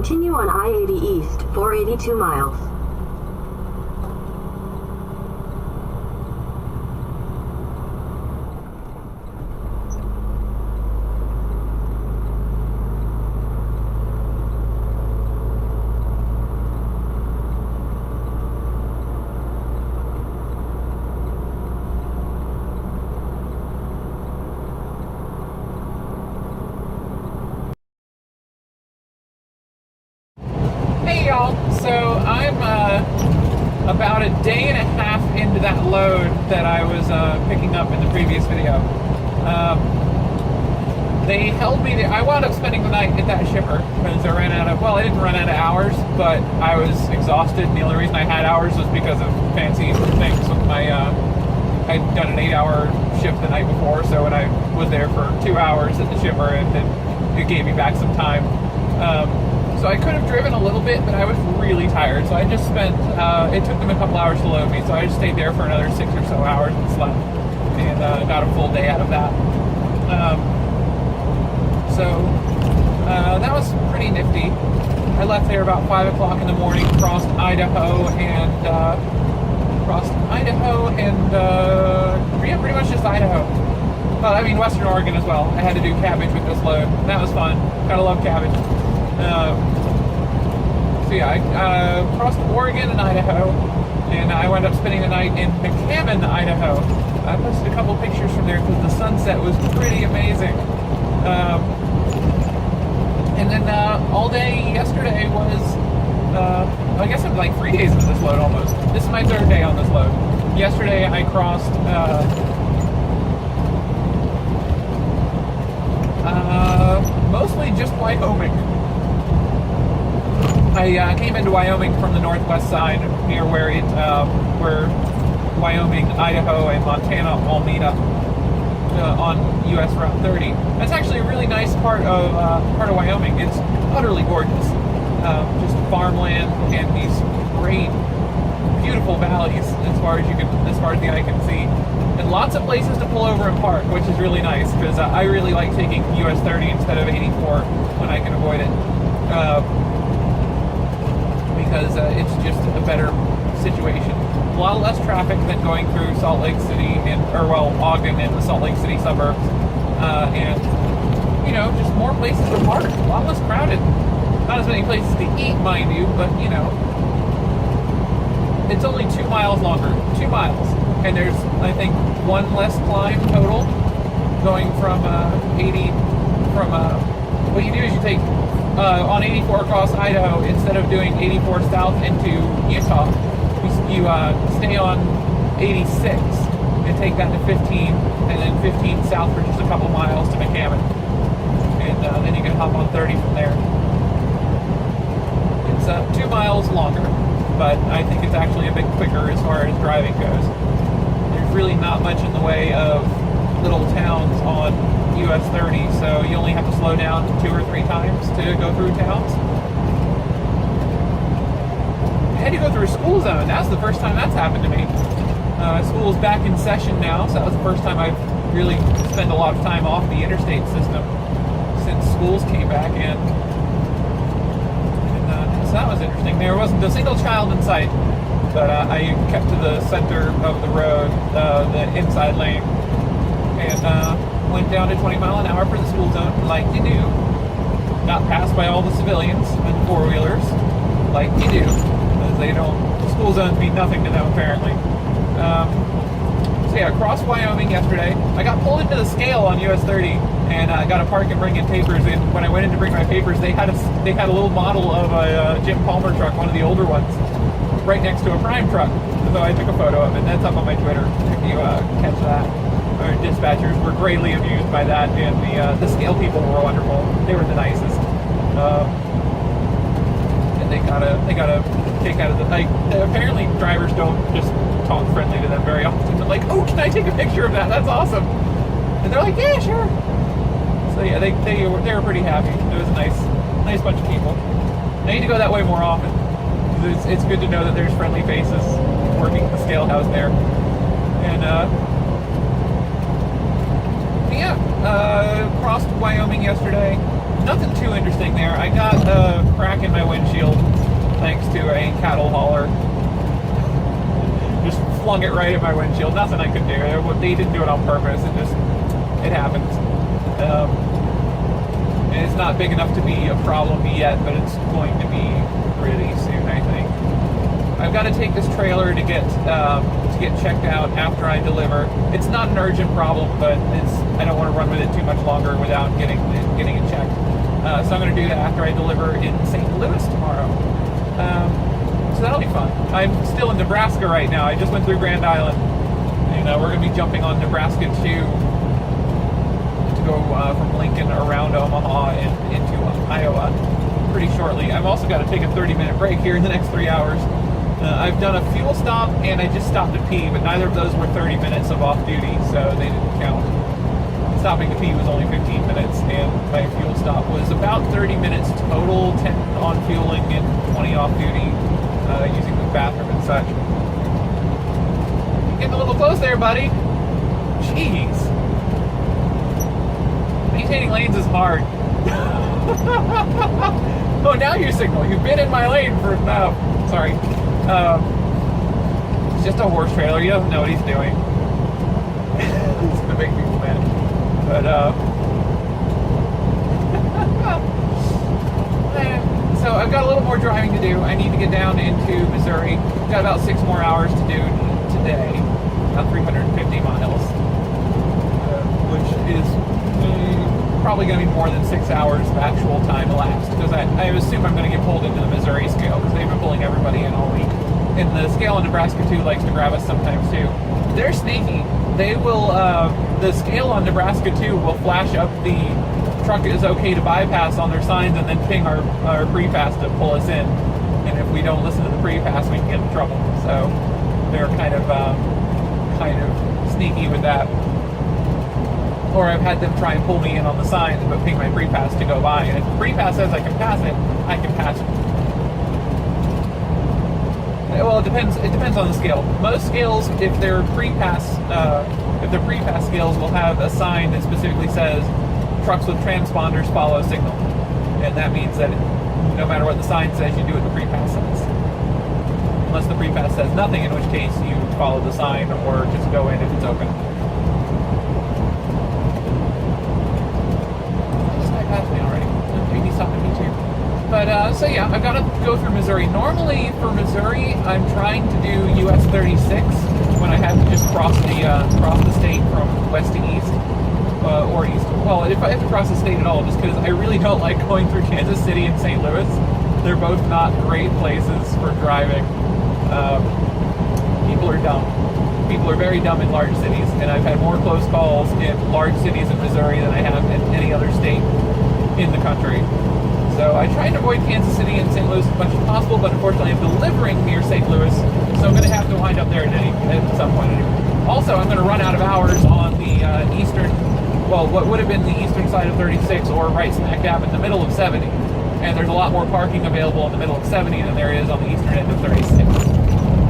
Continue on I-80 East, 482 miles. Hey y'all, so I'm about a day and a half into that load that I was picking up in the previous video. They held me there. I wound up spending the night at that shipper because I ran out of, well, I didn't run out of hours, but I was exhausted, and the only reason I had hours was because of fancy things with my, I'd done an 8-hour shift the night before, so when I was there for 2 hours at the shipper, and then it gave me back some time. So I could have driven a little bit, but I was really tired. So I just spent, it took them a couple hours to load me, so I just stayed there for another 6 or so hours and slept. And got a full day out of that. That was pretty nifty. I left there about 5 o'clock in the morning, crossed Idaho, and yeah, pretty much just Idaho. Well, I mean, Western Oregon as well. I had to do cabbage with this load. That was fun. Gotta love cabbage. So yeah, I crossed Oregon and Idaho, and I wound up spending the night in McCammon, Idaho. I posted a couple pictures from there because the sunset was pretty amazing. And then all day yesterday was, I guess I'm like 3 days into this load almost. This is my third day on this load. Yesterday I crossed mostly just Wyoming. I came into Wyoming from the northwest side, near where Wyoming, Idaho, and Montana all meet up on US Route 30. That's actually a really nice part of Wyoming. It's utterly gorgeous, just farmland and these great, beautiful valleys as far as the eye can see, and lots of places to pull over and park, which is really nice because I really like taking US 30 instead of 84 when I can avoid it. Because it's just a better situation. A lot less traffic than going through Salt Lake City Ogden and the Salt Lake City suburbs. And, you know, just more places to park. A lot less crowded. Not as many places to eat, mind you, but, you know, it's only 2 miles longer. 2 miles. And there's, I think, one less climb total going from what you do is you take on 84 across Idaho, instead of doing 84 south into Utah, you stay on 86 and take that to 15, and then 15 south for just a couple miles to McCammon, and then you can hop on 30 from there. It's 2 miles longer, but I think it's actually a bit quicker as far as driving goes. There's really not much in the way of little towns on US 30, so you only have to slow down 2 or 3 times to go through towns. I had to go through a school zone. That's the first time that's happened to me. School's back in session now, so that was the first time I've really spent a lot of time off the interstate system since schools came back in. And so that was interesting. There wasn't a single child in sight, but I kept to the center of the road, the inside lane, and went down to 20 mile an hour for the school zone, like you do. Got passed by all the civilians and four-wheelers, like you do, because they don't, school zones mean nothing to them apparently. So yeah, across Wyoming yesterday. I got pulled into the scale on US 30, and I got to park and bring in papers. And when I went in to bring my papers, they had a little model of a Jim Palmer truck, one of the older ones, right next to a Prime truck. So I took a photo of it. That's up on my Twitter if you catch that. Our dispatchers were greatly amused by that, and the scale people were wonderful. They were the nicest. And they got a kick out of the, like, apparently drivers don't just talk friendly to them very often. They're like, oh, can I take a picture of that? That's awesome. And they're like, yeah, sure. So yeah, they were pretty happy. It was a nice bunch of people. I need to go that way more often. It's good to know that there's friendly faces working the scale house there. And crossed Wyoming yesterday. nothing too interesting there. I got a crack in my windshield thanks to a cattle hauler. Just flung it right at my windshield. Nothing I could do. They didn't do it on purpose. It happens. And it's not big enough to be a problem yet, but it's going to be pretty soon, I think. I've got to take this trailer to get checked out after I deliver. It's not an urgent problem, but I don't want to run with it too much longer without getting it checked. So I'm going to do that after I deliver in St. Louis tomorrow. So that'll be fun. I'm still in Nebraska right now. I just went through Grand Island. And we're going to be jumping on Nebraska 2 to go from Lincoln around Omaha and into Iowa pretty shortly. I've also got to take a 30-minute break here in the next 3 hours. I've done a fuel stop and I just stopped to pee, but neither of those were 30 minutes of off duty, so they didn't count. Stopping to pee was only 15 minutes, and my fuel stop was about 30 minutes total, 10 on fueling and 20 off duty, using the bathroom and such. Getting a little close there, buddy. Jeez. Maintaining lanes is hard. Oh, now you signal. You've been in my lane for now. Sorry. It's just a horse trailer. He doesn't know what he's doing. It's gonna make people mad. But so I've got a little more driving to do. I need to get down into Missouri. Got about 6 more hours to do today. About 350 miles, which is probably going to be more than 6 hours of actual time elapsed, because I assume I'm going to get pulled into the Missouri scale, because they've been pulling everybody in all week. And the scale in Nebraska too likes to grab us sometimes too. They're sneaky. They will, the scale on Nebraska too will flash up the truck is okay to bypass on their signs and then ping our pre-pass to pull us in. And if we don't listen to the pre-pass, we can get in trouble. So they're kind of sneaky with that. Or I've had them try and pull me in on the signs but ping my pre-pass to go by. And if the pre-pass says I can pass it, I can pass it. Well, it depends on the scale. Most scales, if they're pre-pass scales, will have a sign that specifically says trucks with transponders follow signal. And that means that no matter what the sign says, you do what the pre-pass says. Unless the pre-pass says nothing, in which case you follow the sign or just go in if it's open. But, so yeah, I've got to go through Missouri. Normally, for Missouri, I'm trying to do US 36 when I have to just cross the state from west to east, or east. Well, if I have to cross the state at all, just because I really don't like going through Kansas City and St. Louis. They're both not great places for driving. People are dumb. People are very dumb in large cities, and I've had more close calls in large cities in Missouri than I have in any other state in the country. So I try to avoid Kansas City and St. Louis as much as possible, but unfortunately I'm delivering near St. Louis, so I'm going to have to wind up there at some point anyway. Also, I'm going to run out of hours on the what would have been the eastern side of 36, or right smack dab in the middle of 70. And there's a lot more parking available in the middle of 70 than there is on the eastern end of 36.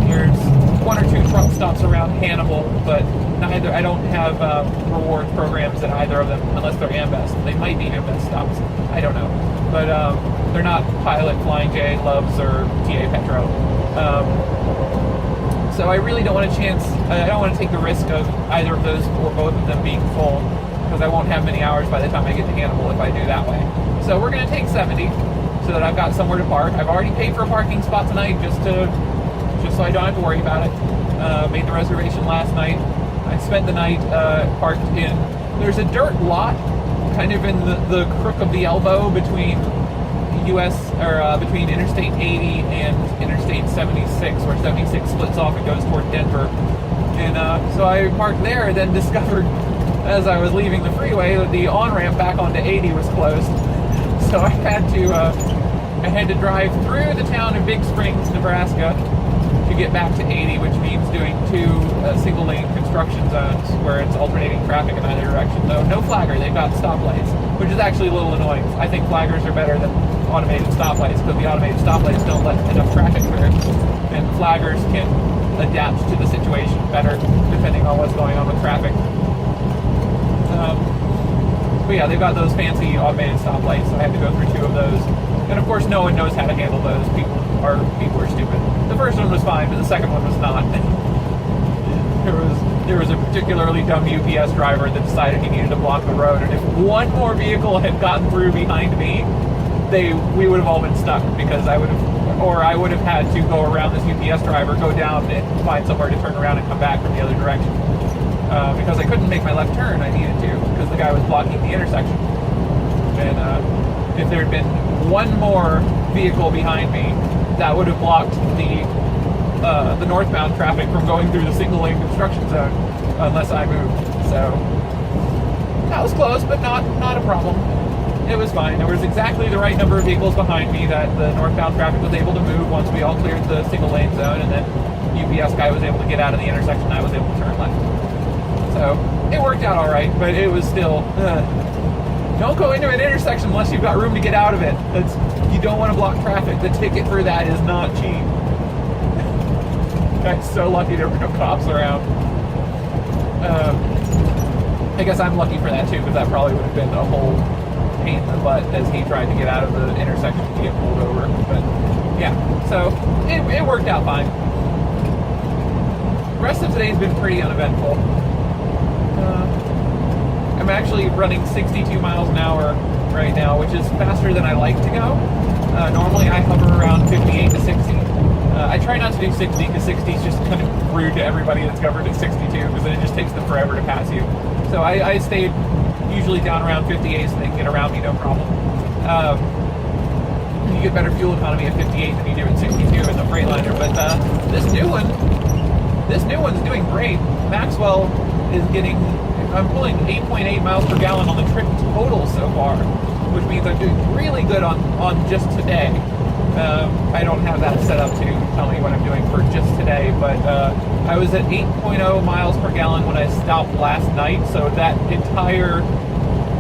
There's 1 or 2 truck stops around Hannibal, but I don't have rewards programs at either of them, unless they're Ambest. They might be Ambest stops. I don't know. But they're not Pilot, Flying J, Loves, or TA Petro. So I really don't want to I don't want to take the risk of either of those or both of them being full, because I won't have many hours by the time I get to Hannibal if I do that way. So we're going to take 70 so that I've got somewhere to park. I've already paid for a parking spot tonight just so I don't have to worry about it. Made the reservation last night. I spent the night parked in. There's a dirt lot kind of in the crook of the elbow between between Interstate 80 and Interstate 76, where 76 splits off and goes toward Denver. And so I parked there, and then discovered as I was leaving the freeway that the on-ramp back onto 80 was closed. So I had to drive through the town of Big Springs, Nebraska, to get back to 80, which means doing 2 single-lane construction zones where it's alternating traffic in either direction. Though no flagger, they've got stoplights, which is actually a little annoying. I think flaggers are better than automated stoplights, because the automated stoplights don't let enough traffic through, and flaggers can adapt to the situation better depending on what's going on with traffic. But yeah, they've got those fancy automated stoplights, so I had to go through 2 of those. And of course, no one knows how to handle those. People are stupid. The first one was fine, but the second one was not. There was a particularly dumb UPS driver that decided he needed to block the road, and if one more vehicle had gotten through behind me, we would have all been stuck, because I would have had to go around this UPS driver, go down and find somewhere to turn around and come back from the other direction. Because I couldn't make my left turn, I needed to, because the guy was blocking the intersection. And if there had been one more vehicle behind me, that would have blocked the northbound traffic from going through the single lane construction zone, unless I moved. So that was close, but not a problem. It was fine. There was exactly the right number of vehicles behind me that the northbound traffic was able to move once we all cleared the single lane zone, and then UPS guy was able to get out of the intersection, and I was able to turn left. So it worked out all right, but it was still, don't go into an intersection unless you've got room to get out of it. You don't want to block traffic. The ticket for that is not cheap. I'm so lucky there were no cops around. I guess I'm lucky for that too, because that probably would have been a whole pain in the butt as he tried to get out of the intersection to get pulled over. But yeah, so it worked out fine. The rest of today's been pretty uneventful. I'm actually running 62 miles an hour right now, which is faster than I like to go. Normally I hover around 58 to 60. I try not to do 60, because 60 is just kind of rude to everybody that's covered at 62, because then it just takes them forever to pass you. So I stayed usually down around 58 so they can get around me no problem. You get better fuel economy at 58 than you do at 62 in the Freightliner. But this new one's doing great. Maxwell is getting, I'm pulling 8.8 miles per gallon on the trip total so far, which means I'm doing really good on just today. I don't have that set up to tell me what I'm doing for just today, but I was at 8.0 miles per gallon when I stopped last night, so that entire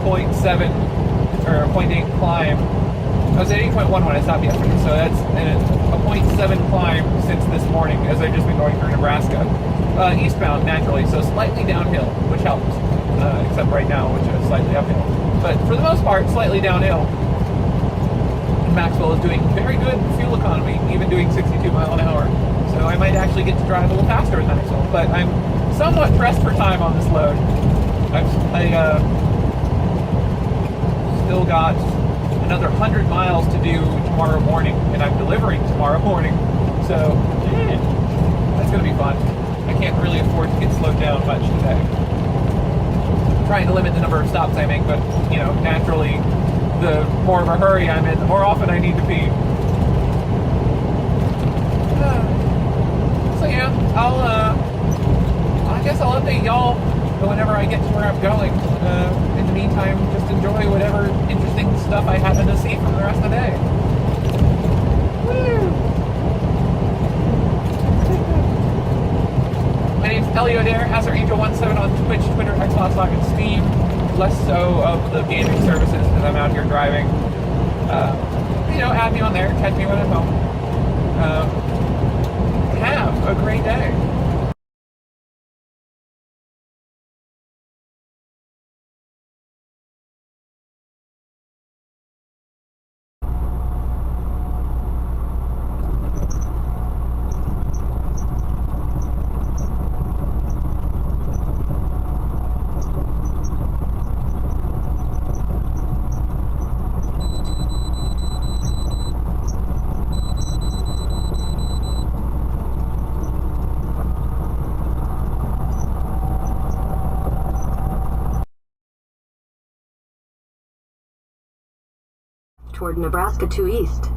0.7 or 0.8 climb, I was at 8.1 when I stopped yesterday, so that's a 0.7 climb since this morning, as I've just been going through Nebraska. Eastbound, naturally, so slightly downhill, which helps, except right now, which is slightly uphill. But for the most part, slightly downhill. Maxwell is doing very good fuel economy, even doing 62 mile an hour. So I might actually get to drive a little faster in Maxwell. But I'm somewhat pressed for time on this load. I still got another 100 miles to do tomorrow morning, and I'm delivering tomorrow morning. So that's going to be fun. I can't really afford to get slowed down much today. I'm trying to limit the number of stops I make, but naturally, the more of a hurry I'm in, the more often I need to pee. So yeah, I guess I'll update y'all whenever I get to where I'm going. In the meantime, just enjoy whatever interesting stuff I happen to see from the rest of the day. Woo! My name's Elio Adair, AsserAngel17 on Twitch, Twitter, Xbox Live, and Steam. Less so of the gaming services, because I'm out here driving. Add me on there, catch me when I'm home. Have a great day. Toward Nebraska 2 East.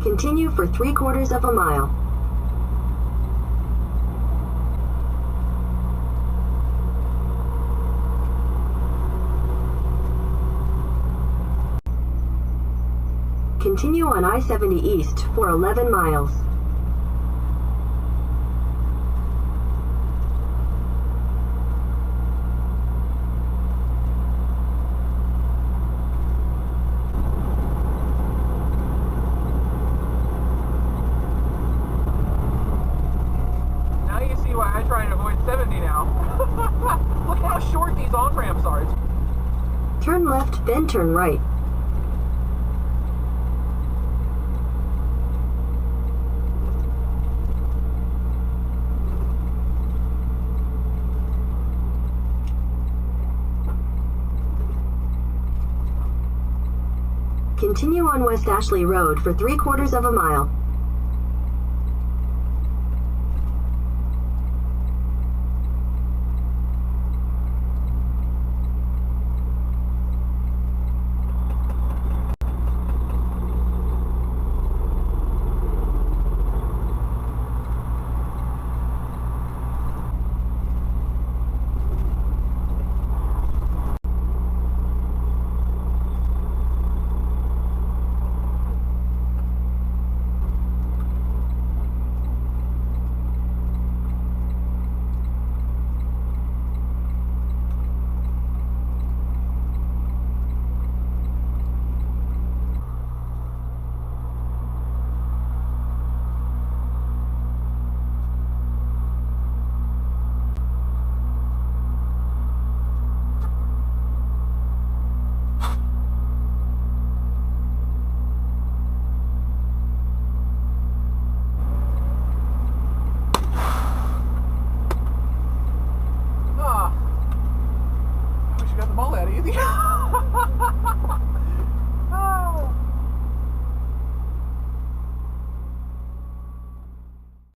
Continue for 3/4 of a mile. Continue on I-70 East for 11 miles. Now you see why I try and avoid 70 now. Look how short these on-ramps are. Turn left, then turn right. Continue on West Ashley Road for 3/4 of a mile.